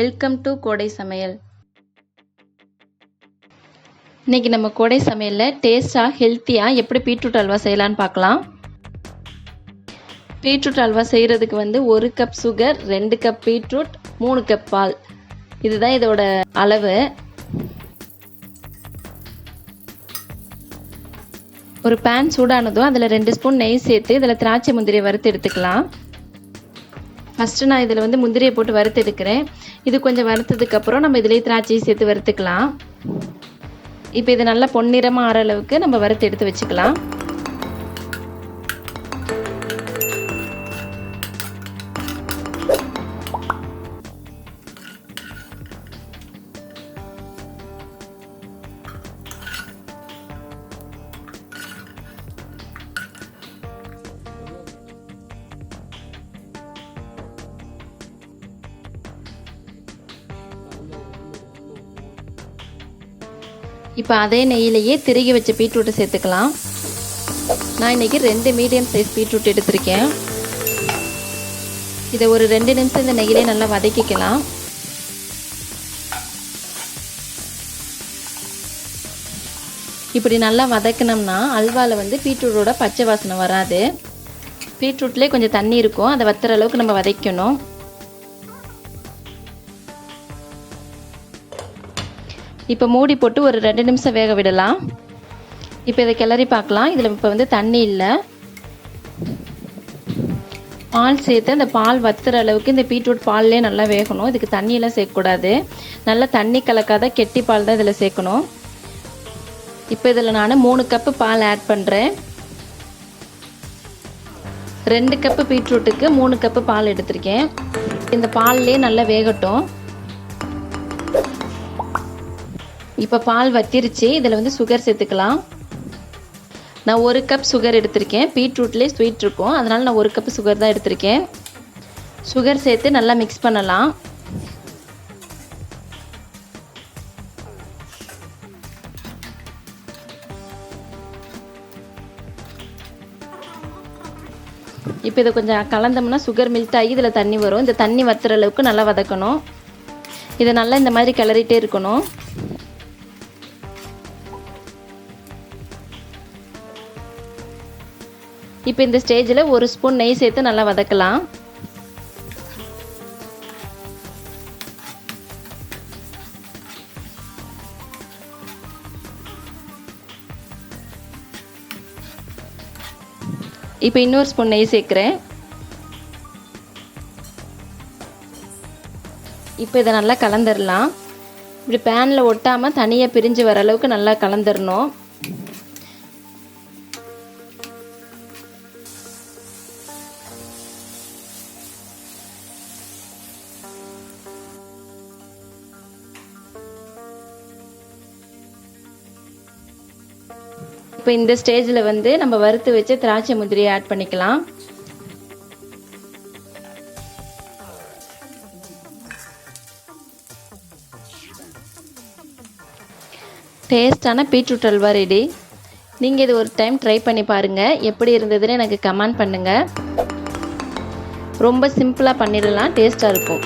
Welcome to கோடை சமையல். இன்னைக்கு நம்ம கோடை சமையலில் டேஸ்டாக ஹெல்த்தியாக எப்படி பீட்ரூட் அல்வா செய்யலான்னு பார்க்கலாம். பீட்ரூட் அல்வா செய்கிறதுக்கு 1 cup sugar, 2 cup beetroot, 3 cup பால், இதுதான் இதோட அளவு. ஒரு பேன் சூடானதும் அதில் 2 ஸ்பூன் நெய் சேர்த்து இதில் திராட்சை முந்திரியை வறுத்து எடுத்துக்கலாம். ஃபஸ்ட்டு நான் இதில் முந்திரியை போட்டு வறுத்து எடுக்கிறேன். இது கொஞ்சம் வறுத்ததுக்கப்புறம் நம்ம இதிலேயே திராட்சையை சேர்த்து வறுத்துக்கலாம். இப்போ இது நல்லா பொன்னிறமாக ஆற அளவுக்கு நம்ம வறுத்து எடுத்து வச்சுக்கலாம். இப்போ அதே நெய்யிலேயே திருகி வச்ச பீட்ரூட்டை சேர்த்துக்கலாம். நான் இன்றைக்கி 2 மீடியம் சைஸ் பீட்ரூட் எடுத்திருக்கேன். இதை ஒரு 2 நிமிஷம் இந்த நெய்யிலே நல்லா வதக்கிக்கலாம். இப்படி நல்லா வதக்கினோம்னா அல்வாவில் பீட்ரூட்டோட பச்சை வாசனை வராது. பீட்ரூட்லேயே கொஞ்சம் தண்ணி இருக்கும், அதை வத்துற அளவுக்கு நம்ம வதக்கணும். இப்போ மூடி போட்டு ஒரு 2 நிமிஷம் வேக விடலாம். இப்போ இதை கிளறி பார்க்கலாம். இதில் இப்போ தண்ணி இல்லை. பால் சேர்த்து அந்த பால் வத்துற அளவுக்கு இந்த பீட்ரூட் பால்லே நல்லா வேகணும். இதுக்கு தண்ணியெல்லாம் சேர்க்கக்கூடாது. நல்லா தண்ணி கலக்காத கெட்டி பால் தான் இதில் சேர்க்கணும். இப்போ இதில் நான் 3 கப்பு பால் ஆட் பண்ணுறேன். 2 கப்பு பீட்ரூட்டுக்கு 3 கப்பு பால் எடுத்திருக்கேன். இந்த பால்லே நல்லா வேகட்டும். இப்போ பால் வத்திருச்சு. இதில் சுகர் சேர்த்துக்கலாம். நான் 1 கப் சுகர் எடுத்திருக்கேன். பீட்ரூட்லேயே ஸ்வீட் இருக்கும், அதனால் நான் 1 கப் சுகர் தான் எடுத்திருக்கேன். சுகர் சேர்த்து நல்லா மிக்ஸ் பண்ணலாம். இப்போ இதை கொஞ்சம் கலந்தோம்னா சுகர் மெல்ட் ஆகி இதில் தண்ணி வரும். இந்த தண்ணி வத்துற அளவுக்கு நல்லா வதக்கணும். இதை நல்லா இந்த மாதிரி கிளறிட்டே இருக்கணும். இப்போ இந்த ஸ்டேஜில் 1 ஸ்பூன் நெய் சேர்த்து நல்லா வதக்கலாம். இப்போ இன்னொரு ஸ்பூன் நெய் சேர்க்குறேன். இப்போ இதை நல்லா கலந்துடலாம். இப்படி பேனில் ஒட்டாமல் தனியாக பிரிஞ்சு வர அளவுக்கு நல்லா கலந்துடணும். இப்போ இந்த ஸ்டேஜில் நம்ம வறுத்து வச்சு திராட்சை முந்திரியை ஆட் பண்ணிக்கலாம். டேஸ்டான பீட்ரூட் அல்வா ரெடி. நீங்கள் இது ஒரு டைம் ட்ரை பண்ணி பாருங்கள். எப்படி இருந்ததுன்னு எனக்கு கமெண்ட் பண்ணுங்கள். ரொம்ப சிம்பிளாக பண்ணிடலாம், டேஸ்ட்டாக இருக்கும்.